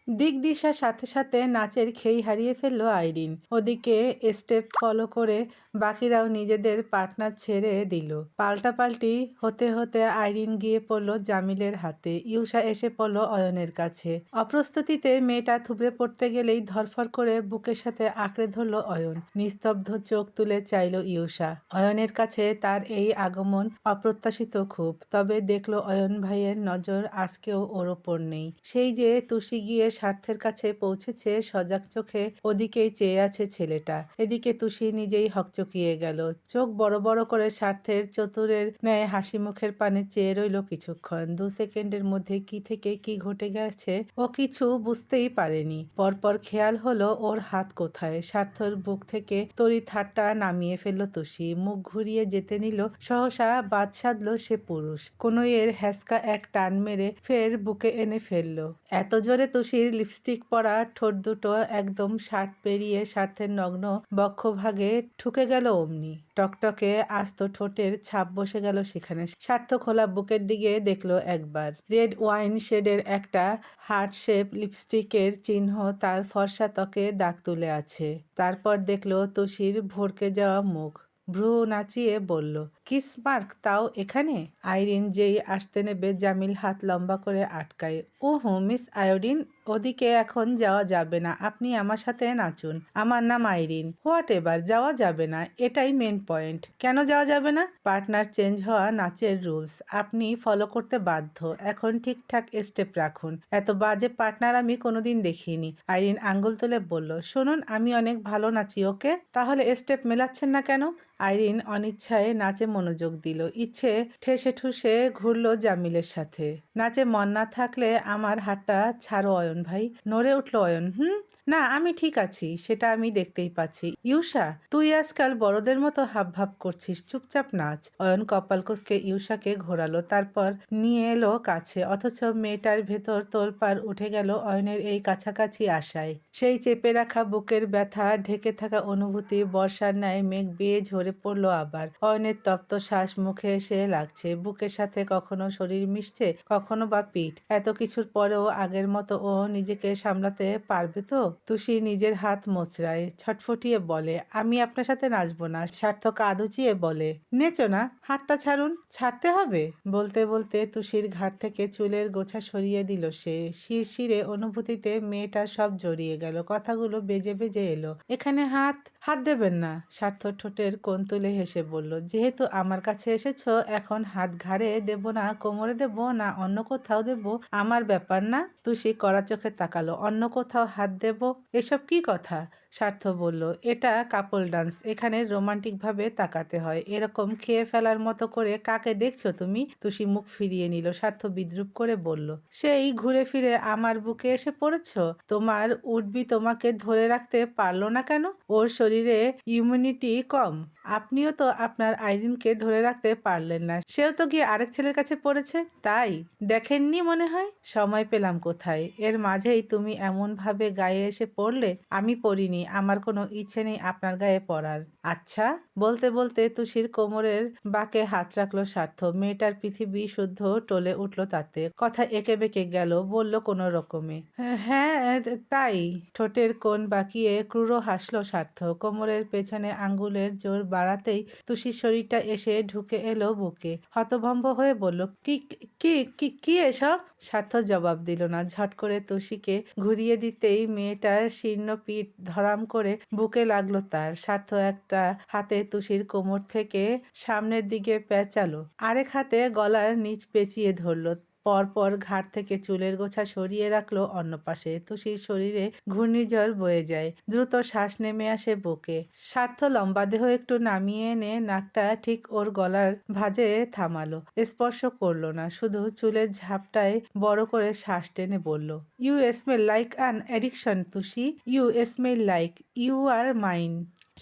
দিক দিশার সাথে সাথে নাচের খেই হারিয়ে ফেলল আইরিন। ওদিকে স্টেপ ফলো করে বাকিরাও নিজেদের পার্টনার ছেড়ে দিল। পাল্টাপাল্টি হতে হতে আইরিন গিয়ে পড়ল জামিলের হাতে। ইউষা এসে পড়ল অয়নের কাছে। অপ্রস্তুতিতে মেয়েটা থুবড়ে পড়তে গেলেই ধরফর করে বুকের সাথে আঁকড়ে ধরল অয়ন। নিস্তব্ধ চোখ তুলে চাইল ইউষা। অয়নের কাছে তার এই আগমন অপ্রত্যাশিত খুব। তবে দেখল অয়ন ভাইয়ের নজর আজকেও ওর ওপর নেই। সেই যে তুষি গিয়ে স্বার্থের কাছে পৌঁছেছে, সজাগ চোখে ওদিকেই চেয়ে আছে ছেলেটা। এদিকে তুষি নিজেই হকচকিয়ে গেল। চোখ বড় বড় করে স্বার্থের চতুরের ন্যায় হাসি মুখের পানে চেয়ে রইল কিছুক্ষণ। 2 সেকেন্ডের মধ্যে কি থেকে কি ঘটে গেছে ও কিছু বুঝতেই পারেনি। পরপর খেয়াল হলো ওর হাত কোথায়। স্বার্থর বুক থেকে তড়িৎ হাতটা নামিয়ে ফেলল তুষি। মুখ ঘুরিয়ে যেতে নিল, সহসা বাদ সাধল সে পুরুষ। কনুইয়ের হ্যাঁচকা এক টান মেরে ফের বুকে এনে ফেলল। এত জোরে তুষির লিপস্টিক পরা ঠোঁট দুটো একদম শার্ট পেরিয়ে স্বার্থের নগ্ন বক্ষভাগে ঠুকে গেল অমনি। টকটকে আস্ত ঠোঁটের ছাপ বসে গেল সেখানে। স্বার্থ খোলা বুকের দিকে দেখলো একবার। রেড ওয়াইন শেডের একটা হার্ট শেপ লিপস্টিকের চিহ্ন তার ফর্সা ত্বকে দাগ তুলে আছে। তারপর দেখলো তুষির ভরকে যাওয়া মুখ। ভ্রু নাচিয়ে বলল, কিস মার্ক তাও এখানে? আইরিন যেই আসতে নেবে জামিল হাত লম্বা করে আটকায়। ওহো মিস আয়োডিন, ওদিকে এখন যাওয়া যাবে না, আপনি আমার সাথে নাচুন। আমার নাম আইরিন। হোয়াট এভার, যাওয়া যাবে না, এটাই মেন পয়েন্ট। কেন যাওয়া যাবে না? পার্টনার চেঞ্জ হওয়া নাচের রুলস, আপনি ফলো করতে বাধ্য। এখন ঠিকঠাক স্টেপ রাখুন। এত বাজে পার্টনার আমি কোনোদিন দেখিনি। আইরিন আঙ্গুল তুলে বলল, শুনুন আমি অনেক ভালো নাচি, ওকে? তাহলে স্টেপ মেলাচ্ছেন না কেন? আইরিন অনিচ্ছায় নাচে মনোযোগ দিল। ইচ্ছে ঠেসে ঠুসে ঘুরল জামিলের সাথে। নাচে মন না থাকলে আমার হাতটা ছাড়ো অয়ন ভাই। নড়ে উঠল অয়ন। না আমি ঠিক আছি, সেটা আমি দেখতেই পাচ্ছি। ইউষা, তুই আজকাল বড়দের মতো হাবভাব করছিস, চুপচাপ নাচ। অয়ন কপাল কুঁচকে ইউষাকে ঘোরালো, তারপর নিয়ে এলো কাছে। অথচ মেয়েটার ভেতর তোলপাড় উঠে গেল অয়নের এই কাছাকাছি আসায়। সেই চেপে রাখা বুকের ব্যথা, ঢেকে থাকা অনুভূতি বর্ষার ন্যায় মেঘ বেয়ে ঝরে পড়ল আবার। অয়নের তপ্ত শ্বাস মুখে এসে লাগছে। বুকের সাথে কখনো শরীর মিশছে, কখনো বা পিঠ। এত কিছুর পরেও আগের মতো ও নিজেকে সামলাতে পারবে তো? তুষি নিজের হাত মোচড়ায়, ছটফটিয়ে বলে, আমি আপনার সাথে নাচবো না। সার্থক আদুচিয়ে বলে, নেচো না, হাতটা ছাড়ুন। ছাড়তে হবে? বলতে বলতে তুষির ঘাট থেকে চুলের গোছা সরিয়ে দিল সে। শিরশিরে অনুভূতিতে মেয়েটা সব জড়িয়ে গেল। কথাগুলো বেজে বেজে এলো, এখানে হাত হাত দেবেন না। স্বার্থ ঠোঁটের কোণ তুলে হেসে বলল, যেহেতু আমার কাছে এসেছো, এখন হাত ঘাড়ে দেব না, কোমরে দেব না, অন্য কোথাও দেব, আমার ব্যাপার না। তুষি কড়া চোখে তাকালো। অন্য কোথাও হাত দেব, এসব কি কথা? স্বার্থ বলল, এটা কাপল ডান্স, এখানে রোমান্টিক ভাবে তাকাতে হয়। এরকম খেয়ে ফেলার মতো করে কাকে দেখছো তুমি? তুষি মুখ ফিরিয়ে নিল। স্বার্থ বিদ্রুপ করে বলল, সেই ঘুরে ফিরে আমার বুকে এসে পড়েছ? তোমার উঠবি তোমাকে ধরে রাখতে পারলো না কেন? ওর শরীরে ইমিউনিটি কম। আপনিও তো আপনার আইরিনকে ধরে রাখতে পারলেন না, সেও তো গিয়ে আরেক ছেলের কাছে পড়েছে। তাই দেখেননি মনে হয়? সময় পেলাম কোথায়? এর মাঝেই তুমি এমন ভাবে গায়ে এসে পড়লে। আমি পড়িনি, আমার কোনো ইচ্ছে নেই আপনার গায়ে পড়ার। আচ্ছা? বলতে বলতে তুষির কোমরের বাঁকে হাত রাখলো স্বার্থ। মেয়েটার পৃথিবী শুদ্ধ টলে উঠল তাতে। কথা এঁকে বেঁকে গেল, বলল কোনো রকমে, হ্যাঁ তাই। ঠোঁটের কোণ বাঁকিয়ে ক্রুর হাসলো স্বার্থ। কোমরের পেছনে আঙ্গুলের জোর বাড়াতেই তুষির শরীরটা এসে ঢুকে এলো বুকে। হতভম্ব হয়ে বলল, কি কি কি কি এসব? স্বার্থ জবাব দিল না। ঝট করে তুষিকে ঘুরিয়ে দিতেই মেয়েটার শীর্ণ পিঠ ধরাম করে বুকে লাগলো তার। স্বার্থ একটা হাতে তুষির কোমর থেকে সামনের দিকে পেঁচালো, আরেক হাতে গলার নিচ পেঁচিয়ে ধরলো। পরপর ঘাট থেকে চুলের গোছা সরিয়ে রাখলো অন্য পাশে। তুষির শরীরে ঘূর্ণিঝড় বয়ে যায়। দ্রুত শ্বাস নেমে আসে বুকে। স্বার্থ লম্বা দেহ একটু নামিয়ে এনে নাকটা ঠিক ওর গলার ভাঁজে থামালো। স্পর্শ করলো না, শুধু চুলের ঝাপটায় বড় করে শ্বাস টেনে বলল, you smell like an addiction Tushi. You smell like you are mine.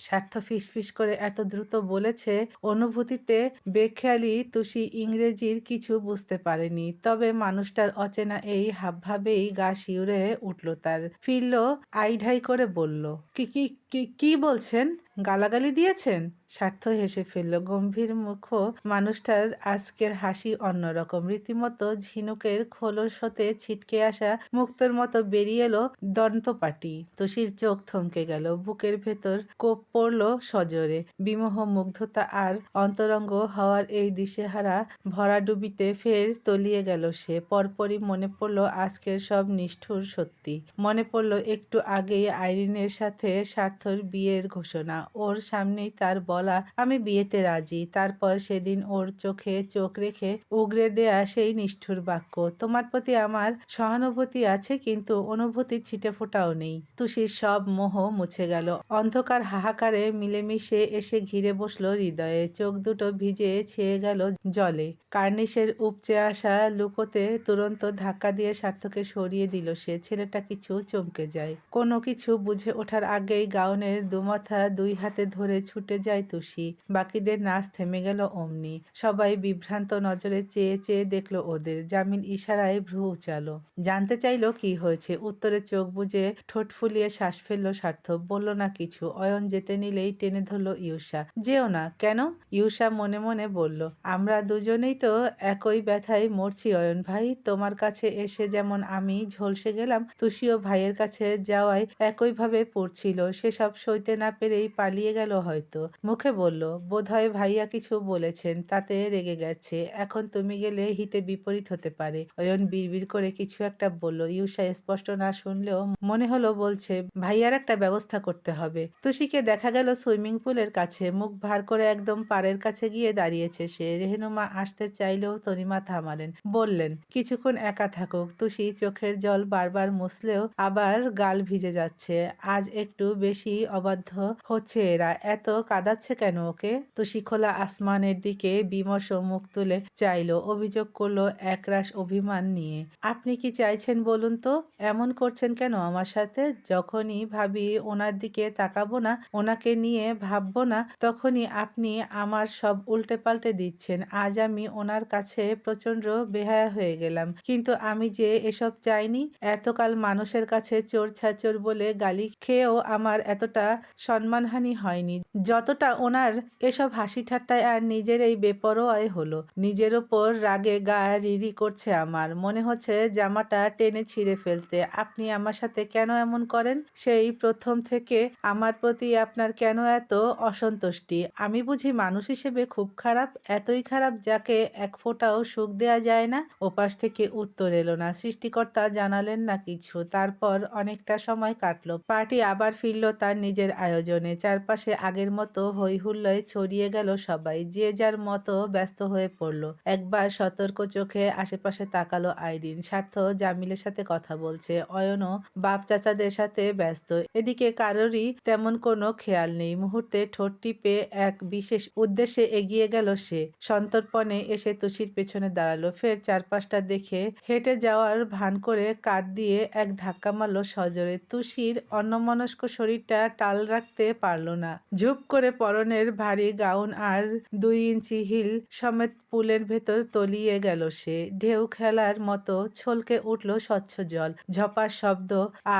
Swartha ফিসফিস করে এত দ্রুত বলেছে, অনুভূতিতে বেখেয়ালি তুষি ইংরেজির কিছু বুঝতে পারেনি। তবে মানুষটার অচেনা এই হাবভাবেই গা শিউরে উঠল তার। ফিরল আইঢাই করে বলল, কি কি কি কি বলছেন? গালাগালি দিয়েছেন? স্বার্থ হেসে ফেলল। গম্ভীর মুখ মানুষটার আজকের হাসি অন্যরকম। রীতিমতো ঝিনুকের খোলস হতে ছিটকে আসা মুক্তোর মতো বেরিয়ে এলো দন্তপাটি। তুষির চোখ থমকে গেল। বুকের ভেতর কোপ পড়ল সজোরে। বিমোহ মুগ্ধতা আর অন্তরঙ্গ হওয়ার এই দিশেহারা ভরাডুবিতে ফের তলিয়ে গেল সে। পরপরই মনে পড়ল আজকের সব নিষ্ঠুর সত্যি। মনে পড়ল একটু আগেই আইরিনের সাথে স্বার্থর বিয়ের ঘোষণা। ওর সামনেই তার বলা আমি বিয়েতে রাজি। তারপর সেদিন ওর চোখে চোখ রেখে উগরে দেয়া সেই নিষ্ঠুর বাক্য, তোমার প্রতি আমার সহানুভূতি আছে কিন্তু অনুভূতির ছিটেফোঁটাও নেই। তুষির সব মোহ মুছে গেল। অন্ধকার হাহাকারে মিলেমিশে এসে ঘিরে বসলো হৃদয়ে। চোখ দুটো ভিজে ছেয়ে গেল জলে। কার্নিশের উপচে আসা লুকোতে তুরন্ত ধাক্কা দিয়ে স্বার্থকে সরিয়ে দিল সে। ছেলেটা কিছু চমকে যায়। কোনো কিছু বুঝে ওঠার আগেই গাউনের দুমাথা দুই হাতে ধরে ছুটে যায় তুষি। বাকিদের নাচ থেমে গেল অমনি। সবাই বিভ্রান্ত নজরে চেয়ে চেয়ে দেখলো ওদের। জামিল ইশারায় ভ্রু উচালো। জানতে চাইলো কি হয়েছে। উত্তরে চোখ বুজে ঠোঁট ফুলিয়ে শ্বাস ফেললো স্বার্থ। বলল না কিছু। অয়ন যেতে নিলেই টেনে ধরল ইউষা। যেও না। কেন? ইউষা মনে মনে বলল, আমরা দুজনেই তো একই ব্যথায় মরছি অয়ন ভাই। তোমার কাছে এসে যেমন আমি ঝলসে গেলাম, তুষিও ভাইয়ের কাছে যাওয়ায় একইভাবে পড়ছিল। সেসব সইতে না পেরেই পালিয়ে গেল হয়তো। মুখে বলল, বোধহয় ভাইয়া কিছু বলেছেন, তাতে রেগে গেছে। এখন তুমি গেলে হিতে বিপরীত হতে পারে। অয়ন বিড়বিড় করে কিছু একটা বলল। ইউষা স্পষ্ট না শুনলেও মনে হলো বলছে, ভাইয়ার একটা ব্যবস্থা করতে হবে। তুষিকে দেখা গেল সুইমিং পুলের কাছে। মুখ ভার করে একদম পাড়ের কাছে গিয়ে দাঁড়িয়েছে সে। রেহেনুমা আসতে চাইলেও তনিমা থামালেন। বললেন, কিছুক্ষণ একা থাকুক। তুষি চোখের জল বারবার মুছলেও আবার গাল ভিজে যাচ্ছে। আজ একটু বেশি অবাধ্য হচ্ছে এরা। এত কাঁদাচ্ছে কেন ওকে? তুষি খোলা আসমানের দিকে বিমর্ষ মুখ তুলে চাইল। অভিযোগ করলো একরাশ অভিমান নিয়ে। আপনি কি চাইছেন বলুন তো? এমন করছেন কেন আমার সাথে? যখনই ভাবি ওনার দিকে তাকাবো না, ওনাকে নিয়ে ভাববো না, তখনই আপনি আমার সব উল্টে পাল্টে দিচ্ছেন। আজ আমি ওনার কাছে প্রচন্ড বেহায়া হয়ে গেলাম। কিন্তু আমি যে এসব চাইনি। এতকাল মানুষের কাছে চোর ছাচোর বলে গালি খেয়েও আমার এতটা সম্মানহানি হয়নি যতটা ওনার এসব হাসি ঠাট্টায় আর নিজের এই বেপরোয়ায় হলো। নিজের ওপর রাগে গা রিরি করছে আমার। মনে হচ্ছে জামাটা টেনে ছিঁড়ে ফেলতে। আপনি আমার সাথে কেন এমন করেন? সেই প্রথম থেকে আমার প্রতি আপনার কেন এত অসন্তুষ্টি? আমি বুঝি মানুষ হিসেবে খুব খারাপ? এতই খারাপ যাকে এক ফোঁটাও সুখ দেয়া যায় না? ওপাশ থেকে উত্তর এলো না। সৃষ্টিকর্তা জানালেন না কিছু। তারপর অনেকটা সময় কাটলো। পার্টি আবার ফিরল তার নিজের আয়োজনে। চারপাশে আগের মতো হই হুল্লোড়ে ছড়িয়ে গেল সবাই। যে যার মতো ব্যস্ত হয়ে পড়ল। একবার সতর্ক চোখে আশেপাশে তাকালো আইরিন। স্বার্থ জামিলের সাথে কথা বলছে। অয়নও বাপ চাচাদের সাথে ব্যস্ত। এদিকে কারোরই তেমন কোনো খেয়াল নেই। মুহূর্তে ঠোঁট টিপে এক বিশেষ উদ্দেশ্যে এগিয়ে গেল সে। সন্তর্পণে এসে তুষির পেছনে দাঁড়ালো। ফের চারপাশটা দেখে হেঁটে যাওয়ার ভান করে কাঁধ দিয়ে এক ধাক্কা মারল সজোরে। তুষির অন্যমনস্ক শরীরটা টাল রাখতে পারল না। ঝুপ করে পরনের ভারী গাউন আর 2 ইঞ্চি হিল সমেত পুলের ভেতর তলিয়ে গেল সে। ঢেউ খেলার মতো ছলকে উঠল স্বচ্ছ জল। ঝপার শব্দ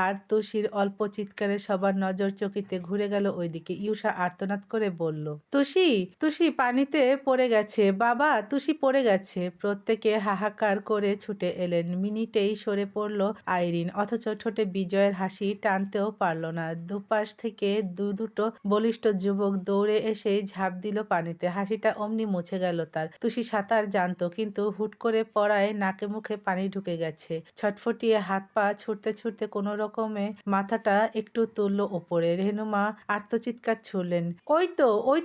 আর তুষির অল্প চিৎকারে সবার নজর চকিতে ঘুরে গেল ওইদিকে। ইউষা আর্তনাদ করে বলল, তুষি, তুষি পানিতে পড়ে গেছে। বাবা, তুষি পড়ে গেছে। প্রত্যেকে হাহাকার করে ছুটে এলেন। মিনিটেই সরে পড়ল আইরিন। অথচ ঠোঁটে বিজয়ের হাসি টানতেও পারল না। দুপাশ থেকে দুটো বলিষ্ঠ যুবক দৌড়ে এসেই ঝাঁপ দিল পানিতে। হাসিটা অমনি মুছে গেল তার। তুষি সাঁতার জানতো, কিন্তু হুট করে পড়ায় নাকে মুখে পানি ঢুকে গেছে। ছটফটিয়ে হাত পা ছুটতে ছুটতে কোনো রকমে মাথাটা একটু তুলল ওপরে। রেহেনুমা আর্তচিৎকার ছুড়লেন, ওই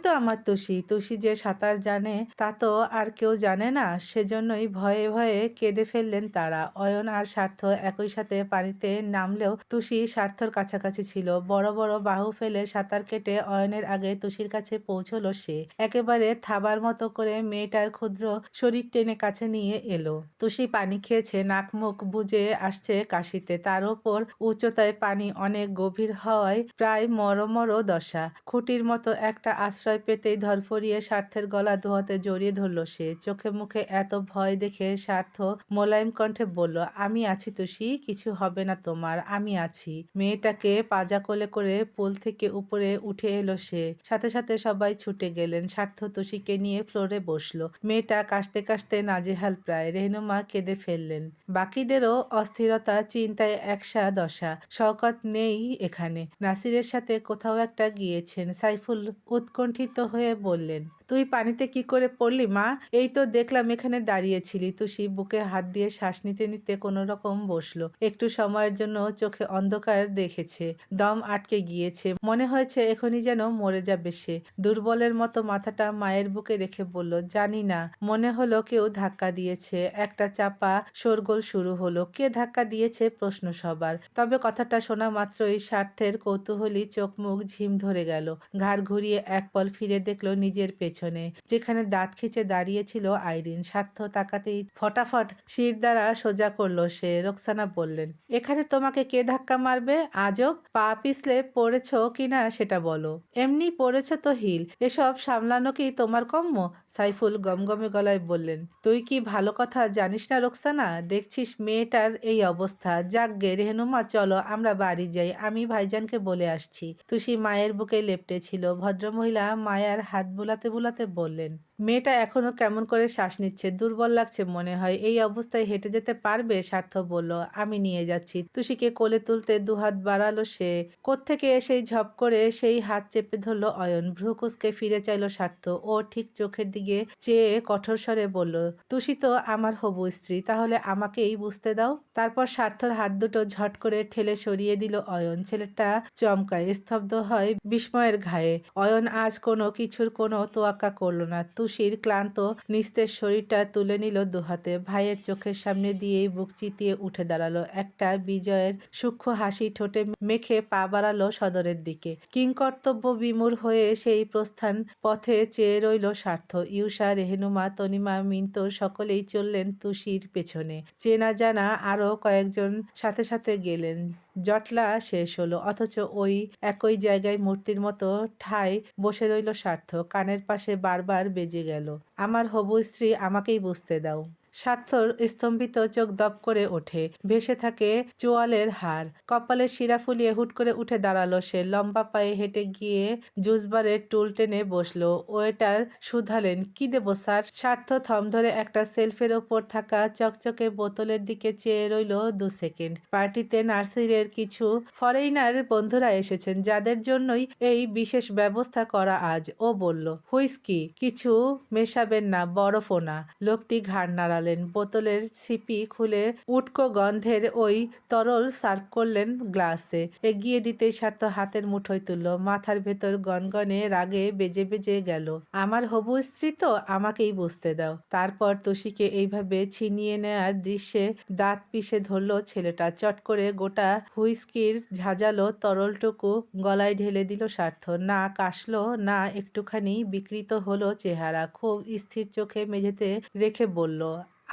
তো আমার তুষি। তুষি যে সাঁতার জানে তা তো আর কেউ জানে না। সেজন্যই ভয়ে ভয়ে কেঁদে ফেললেন তারা। অয়ন আর স্বার্থ একই সাথে পানিতে নামলেও তুষি স্বার্থর কাছাকাছি ছিল। বড় বড় বাহু ফেলে সাঁতার কেটে অয়নের আগে তুষির কাছে পৌঁছলো সে। একেবারে থাবার মতো করে মেয়েটার ক্ষুদ্র শরীর টেনে কাছে নিয়ে এলো। তুষি পানি খেয়েছে, নাক মুখ বুজে আসছে কাশিতে। তার ওপর উচ্চতায় পানি অনেক গভীর হওয়ায় প্রায় মরমর দশা। খুঁটির মতো একটা আশ্রয় পেতেই ধরফরিয়ে স্বার্থের গলা দোহাতে জড়িয়ে ধরল সে। চোখে মুখে এত ভয় দেখে স্বার্থ মোলায়েম কণ্ঠে বলল, আমি আছি তুষি, কিছু হবে না তোমার, আমি আছি। মেয়েটাকে পাজা কোলে করে পুল থেকে উপরে উঠে এলো সে। সাথে সাথে সবাই ছুটে গেলেন। স্বার্থ তুষিকে নিয়ে ফ্লোরে বসলো। মেয়েটা কাশতে কাশতে নাজেহাল প্রায়। রেহনুমা কেঁদে ফেললেন। বাকিদেরও অস্থিরতা চিন্তায় একসা দশা। শওকত নেই এখানে, নাসিরের সাথে কোথাও একটা গিয়েছেন। সাইফুল উৎকণ্ঠিত হয়ে বললেন, তুই পানিতে কি করে পড়লি মা? এই তো দেখলাম এখানে দাঁড়িয়েছিলি। তুষি বুকে হাত দিয়ে শ্বাস নিতে নিতে কোনো রকম বসলো। একটু সময়ের জন্য চোখে অন্ধকার দেখেছে, দম আটকে গিয়েছে, মনে হয়েছে এখনই যেন মরে যাবে সে। দুর্বলের মতো মাথাটা মায়ের বুকে রেখে বলল, জানি না। মনে হলো কেউ ধাক্কা দিয়েছে। একটা চাপা শোরগোল শুরু হলো। কে ধাক্কা দিয়েছে প্রশ্ন সবার। তবে কথাটা শোনা মাত্রই স্বার্থের কৌতূহলী চোখ মুখ ঝিম ধরে গেল। ঘাড় ঘুরিয়ে এক পল ফিরে দেখলো নিজের পেছনে, যেখানে দাঁত খিচে দাঁড়িয়েছিল আইরিন। স্বার্থ তাকাতেই ফটাফট শির দ্বারা সোজা করলো সে। রোকসানা বললেন, এখানে তোমাকে কে ধাক্কা মারবে? আজব, পা পিছলে পড়েছ কিনা সেটা বলো। এমনি পড়েছ তো হিল, এসব সামলানো কি তোমার কম্য? সাইফুল গমগমে গলায় বললেন, তুই কি ভালো কথা জানিস না রোকসানা? দেখছিস মেয়েটার এই অবস্থা। যাকগে রেহনুমা, চলো আমরা বাড়ি যাই, আমি ভাইজানকে বলে আসছি। তুষি মায়ের বুকে লেপ্টে ছিল। ভদ্রমহিলা মায়ার হাত বুলাতে বুলাতে বললেন, মেয়েটা এখনো কেমন করে শ্বাস নিচ্ছে, দুর্বল লাগছে মনে হয়। এই অবস্থায় হেঁটে যেতে পারবে? স্বার্থ বলল, আমি নিয়ে যাচ্ছি। তুষিকে কোলে তুলতে দুহাত বাড়ালো সে। কোত্থেকে এসেই ঝপ করে সেই হাত চেপে ধরল অয়ন। ভ্রুকুসকে ফিরে চাইল স্বার্থ। ও ঠিক চোখের দিকে চেয়ে কঠোর স্বরে বলল, তুষি তো আমার হবু স্ত্রী, তাহলে আমাকেই বুঝতে দাও। তারপর স্বার্থর হাত দুটো ঝট করে ঠেলে সরিয়ে দিল অয়ন। ছেলেটা চমকায়, স্তব্ধ হয় বিস্ময়ের ঘায়ে। অয়ন আজ কোনো কিছুর কোনো তোয়াক্কা করল না। তুষির ক্লান্ত নিস্তেজ শরীরটা তুলে নিল দুহাতে। ভাইয়ের চোখের সামনে দিয়েই বুক চিতিয়ে উঠে দাঁড়ালো। একটা বিজয়ের সূক্ষ্ম হাসি ঠোঁটে মেখে পা বাড়ালো সদরের দিকে। কিংকর্তব্য বিমূঢ় হয়ে সেই প্রস্থান পথে চেয়ে রইল স্বার্থ। ইউষা, রেহনুমা, তনিমা, মিন্টো সকলেই চললেন তুষির পেছনে। চেনা জানা আরও কয়েকজন সাথে সাথে গেলেন। জটলা শেষ হলো, অথচ ওই একই জায়গায় মূর্তির মতো ঠায় বসে রইল স্বার্থ। কানের পাশে বারবার বেজে গেল, আমার হবু স্ত্রী, আমাকেই বুঝতে দাও। স্বার্থর স্তম্ভিত চোখ দপ করে ওঠে। ভেসে থাকে চোয়ালের হার। কপালের শিরা ফুলিয়ে হুট করে উঠে দাঁড়ালো সে। লম্বা পায়ে হেঁটে গিয়ে জুসবারের টুল টেনে বসলো। ওয়েটার শুধালেন, কি দেবো স্যার? স্বার্থ থম ধরে একটা সেলফের ওপর থাকা চকচকে বোতলের দিকে চেয়ে রইল 2 সেকেন্ড। পার্টিতে নার্সিরের কিছু ফরেইনার বন্ধুরা এসেছেন, যাদের জন্যই এই বিশেষ ব্যবস্থা করা আজ। ও বলল, হুইস্কি কিছু মেশাবেন না, বরফও না। লোকটি ঘাড় নাড়ালেন। বোতলের ছিপি খুলে উটকো গন্ধের ওই তরল সার্ভ করলেন গ্লাসে। এগিয়ে দিতেই স্বার্থ হাতের মুঠোয় তুলল। মাথার ভেতর গনগনে রাগে বেজে বেজে গেল, আমার হবু স্ত্রী তো, আমাকেই বুঝতে দাও। তারপর তুষিকে এইভাবে ছিনিয়ে নেয়ার দৃশ্যে দাঁত পিষে ধরল ছেলেটা। চট করে গোটা হুইস্কির ঝাঁঝালো তরলটুকু গলায় ঢেলে দিল স্বার্থ। না কাশলো না একটুখানি বিকৃত হলো চেহারা। খুব স্থির চোখে মেঝেতে রেখে বলল,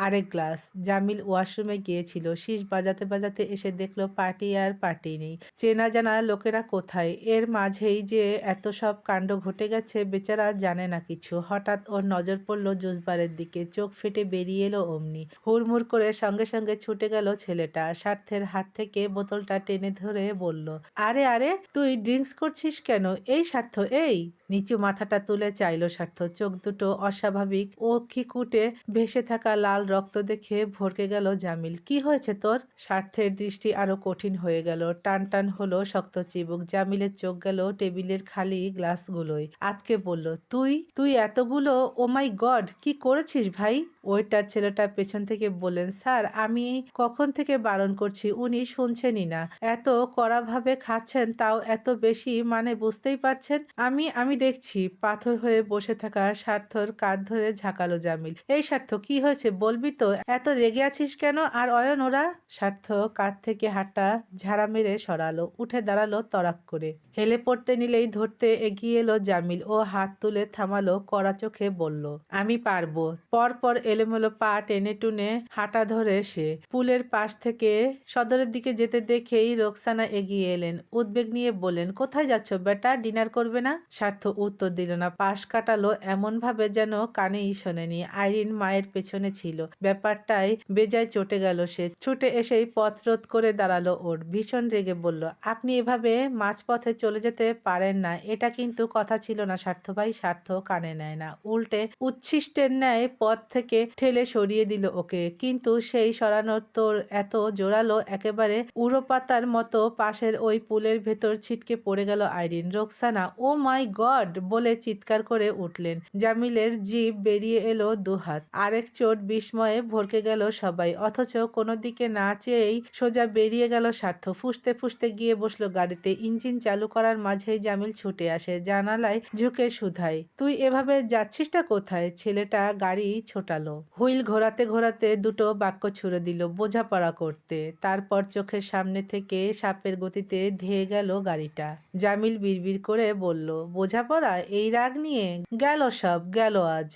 আরেক গ্লাস। জামিল ওয়াশরুমে গিয়েছিল। শীষ বাজাতে বাজাতে এসে দেখলো পার্টি আর পার্টি নেই। চেনা জানা লোকেরা কোথায়? এর মাঝেই যে এত সব কাণ্ড ঘটে গেছে, বেচারা জানে না কিছু। হঠাৎ ওর নজর পড়ল জুসবারের দিকে। চোখ ফেটে বেরিয়ে এলো অমনি। হুড়মুড় করে সঙ্গে সঙ্গে ছুটে গেল ছেলেটা। স্বার্থের হাত থেকে বোতলটা টেনে ধরে বলল, আরে আরে, তুই ড্রিঙ্কস করছিস কেন? এই স্বার্থ, এই। নিচু মাথাটা তুলে চাইল স্বার্থ। চোখ দুটো অস্বাভাবিক ও খিকুটে ভেসে থাকা লাল রক্ত দেখে ভড়কে গেল জামিল। কি হয়েছে তোর? স্বার্থের দৃষ্টি আরো কঠিন হয়ে গেল। টান টান হলো শক্ত চিবুক। জামিলের চোখ গেল টেবিলের খালি গ্লাসগুলোয়। আজকে বলল, তুই তুই এতগুলো, ও মাই গড, কি করেছিস ভাই? ওয়েটার ছেলেটা পেছন থেকে বললেন, স্যার আমি কখন থেকে বারণ করছি, উনি শুনছেনই না। এত কড়াভাবে খাচ্ছেন, তাও এত বেশি, মানে বুঝতেই পারছেন। আমি আমি দেখছি। পাথর হয়ে বসে থাকা স্বার্থর কাঁধ ধরে ঝাঁকালো জামিল। এই স্বার্থ, কি হয়েছে বলবি তো? এত রেগে আছিস কেন? আর অয়ন ওরা? স্বার্থ কাঁধ থেকে হাতটা ঝাড়া মেরে সরালো, উঠে দাঁড়ালো তড়াক করে। হেলে পড়তে নিলেই ধরতে এগিয়ে এলো জামিল। ও হাত তুলে থামালো, কড়া চোখে বলল, আমি পারবো। পর পর এলোমেলো পা টেনে টুনে হাঁটা ধরে সে পুলের পাশ থেকে সদরের দিকে যেতে দেখেই রোকসানা এগিয়ে এলেন। উদ্বেগ নিয়ে বললেন, কোথায় যাচ্ছ বেটা? ডিনার করবে না? স্বার্থ উত্তর দিল না। পাশ কাটালো এমন ভাবে যেন কানেই শোনেনি। আইরিন মায়ের পেছনে ছিল। দিল। ব্যাপারটাই বেজায় চটে গেল সে। ছুটে এসেই পথ রোধ করে দাঁড়ালো ওর। ভীষণ রেগে বলল, আপনি এভাবে মাঝপথে চলে যেতে পারেন না। এটা কিন্তু কথা ছিল না। স্বার্থভাই স্বার্থ কানে নেয় না। উল্টে উচ্ছিষ্টের ন্যায় পথ থেকে ঠেলে সরিয়ে দিল ওকে। কিন্তু সেই সরানোর তোর এত জোরালো, একেবারে উড়ো পাতার মতো পাশের ওই পুলের ভেতর ছিটকে পড়ে গেল আইরিন। রোকসানা ও মাই গড বলে চিৎকার করে উঠলেন। জামিলের জিভ বেরিয়ে এলো দুহাত। আরেক চোট বিস্ময়ে ভরকে গেল সবাই। অথচ কোনো দিকে না চেয়েই সোজা বেরিয়ে গেল স্বার্থ। ফুঁসতে ফুঁসতে গিয়ে বসলো গাড়িতে। ইঞ্জিন চালু করার মাঝেই জামিল ছুটে আসে। জানালায় ঝুঁকে শুধায়, তুই এভাবে যাচ্ছিসটা কোথায়? ছেলেটা গাড়ি ছোটালো। হুইল ঘোরাতে ঘোরাতে দুটো বাক্য ছুড়ে দিল বোঝাপড়া করতে। তারপর চোখের সামনে থেকে সাপের গতিতে ধেয়ে গেল গাড়িটা। জামিল বিড়বিড় করে বলল, বোঝাপড়া? এই রাগ নিয়ে? গেল সব, গেল আজ।